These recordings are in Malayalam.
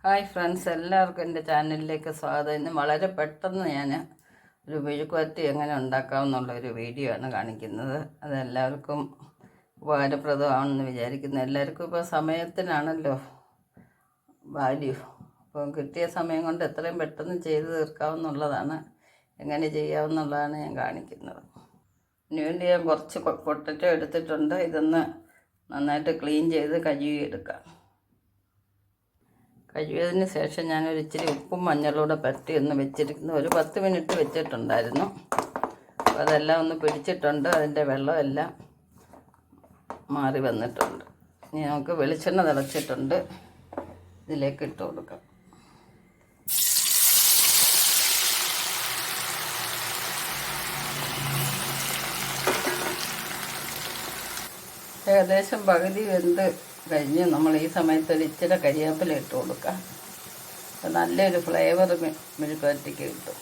ഹായ് ഫ്രണ്ട്സ്, എല്ലാവർക്കും എൻ്റെ ചാനലിലേക്ക് സ്വാഗതം. ഇന്ന് വളരെ പെട്ടെന്ന് ഞാൻ ഒരു മെഴുക്കുവരട്ടി എങ്ങനെ ഉണ്ടാക്കാമെന്നുള്ളൊരു വീഡിയോ ആണ് കാണിക്കുന്നത്. അതെല്ലാവർക്കും ഉപകാരപ്രദമാണെന്ന് വിചാരിക്കുന്നു. എല്ലാവർക്കും ഇപ്പോൾ സമയത്തിനാണല്ലോ വാല്യൂ. അപ്പം കിട്ടിയ സമയം കൊണ്ട് എത്രയും പെട്ടെന്ന് ചെയ്ത് തീർക്കാമെന്നുള്ളതാണ്, എങ്ങനെ ചെയ്യാമെന്നുള്ളതാണ് ഞാൻ കാണിക്കുന്നത്. ഇതിനുവേണ്ടി ഞാൻ കുറച്ച് പൊട്ടറ്റോ എടുത്തിട്ടുണ്ട്. ഇതൊന്ന് നന്നായിട്ട് ക്ലീൻ ചെയ്ത് കഴുകിയെടുക്കാം. കഴുകിയതിന് ശേഷം ഞാനൊരു ഇച്ചിരി ഉപ്പും മഞ്ഞളൂടെ പരട്ടി ഒന്ന് വെച്ചിരിക്കുന്നു. ഒരു 10 മിനിറ്റ് വെച്ചിട്ടുണ്ടായിരുന്നു. അപ്പോൾ അതെല്ലാം ഒന്ന് പിടിച്ചിട്ടുണ്ട്. അതിൻ്റെ വെള്ളമെല്ലാം മാറി വന്നിട്ടുണ്ട്. ഇനി നമുക്ക് വെളിച്ചെണ്ണ തിളച്ചിട്ടുണ്ട്, ഇതിലേക്ക് ഇട്ട് കൊടുക്കാം. ഏകദേശം പകുതി വെന്ത് കഴിഞ്ഞ് നമ്മൾ ഈ സമയത്ത് ഒരു ഇച്ചിരി കരിവേപ്പില ഇട്ട് കൊടുക്കാം. അപ്പോൾ നല്ലൊരു ഫ്ലേവർ മെഴുക്കുവരട്ടിക്ക് കിട്ടും.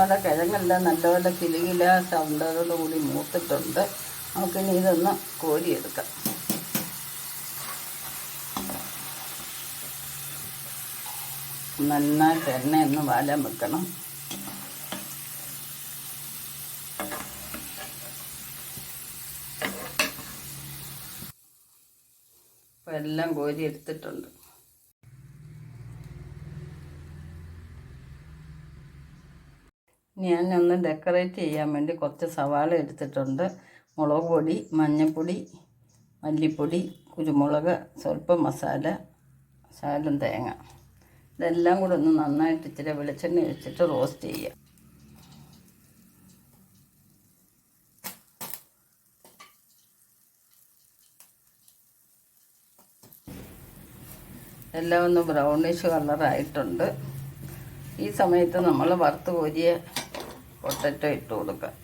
അവിടെ കിഴങ്ങെല്ലാം നല്ലപോലെ കിലുകില സൗണ്ടോടുകൂടി മൂത്തിട്ടുണ്ട്. നമുക്കിനി ഇതൊന്ന് കോരിയെടുക്കാം. നന്നായിട്ട് എണ്ണയൊന്ന് വാലാൻ വെക്കണം. അപ്പോൾ എല്ലാം കോരി എടുത്തിട്ടുണ്ട്. ഞാനൊന്ന് ഡെക്കറേറ്റ് ചെയ്യാൻ വേണ്ടി കുറച്ച് സവാള എടുത്തിട്ടുണ്ട്. മുളക് പൊടി, മഞ്ഞൾപ്പൊടി, മല്ലിപ്പൊടി, കുരുമുളക്, സ്വല്പം മസാല, ശകലം തേങ്ങ, ഇതെല്ലാം കൂടെ ഒന്ന് നന്നായിട്ട് ഇച്ചിരി വെളിച്ചെണ്ണ ഒഴിച്ചിട്ട് റോസ്റ്റ് ചെയ്യാം. എല്ലാം ഒന്ന് ബ്രൗണിഷ് കളറായിട്ടുണ്ട്. ഈ സമയത്ത് നമ്മൾ വറുത്ത് കോരിയ പൊട്ടറ്റോ ഇട്ട് കൊടുക്കാം.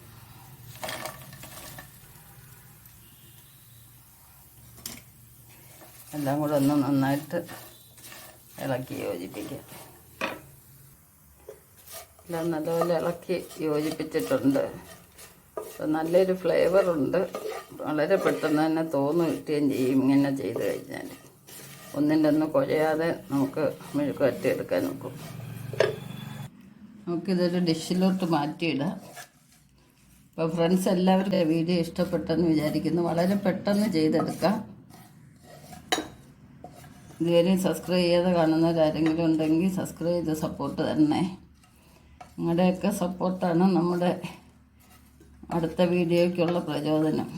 എല്ലാം കൂടെ ഒന്ന് നന്നായിട്ട് ഇളക്കി യോജിപ്പിക്കാം. എല്ലാം നല്ലപോലെ ഇളക്കി യോജിപ്പിച്ചിട്ടുണ്ട്. അപ്പോൾ നല്ലൊരു ഫ്ലേവറുണ്ട്. വളരെ പെട്ടെന്ന് തന്നെ തോന്നു കിട്ടുകയും ചെയ്യും ഇങ്ങനെ ചെയ്ത് കഴിഞ്ഞാൽ. ഒന്നിൻ്റെ ഒന്ന് കുഴയാതെ നമുക്ക് മെഴുക്കുവരട്ടി എടുക്കാൻ നോക്കും. നമുക്കിതൊരു ഡിഷിലോട്ട് മാറ്റിയിടാം. അപ്പോൾ ഫ്രണ്ട്സ്, എല്ലാവരും വീഡിയോ ഇഷ്ടപ്പെട്ടെന്ന് വിചാരിക്കുന്നു. വളരെ പെട്ടെന്ന് ചെയ്തെടുക്കാം. ഇതുവരെയും സബ്സ്ക്രൈബ് ചെയ്യാതെ കാണുന്നവരാരെങ്കിലും ഉണ്ടെങ്കിൽ സബ്സ്ക്രൈബ് ചെയ്ത് സപ്പോർട്ട് തരണേ. നിങ്ങളുടെയൊക്കെ സപ്പോർട്ടാണ് നമ്മുടെ അടുത്ത വീഡിയോയ്ക്കുള്ള പ്രചോദനം.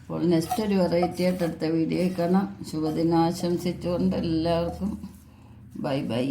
അപ്പോൾ നെക്സ്റ്റ് ഒരു വെറൈറ്റി ആയിട്ട് അടുത്ത വീഡിയോയിൽ കാണാം. ശുഭദിനം ആശംസിച്ചുകൊണ്ട് എല്ലാവർക്കും ബൈ ബൈ.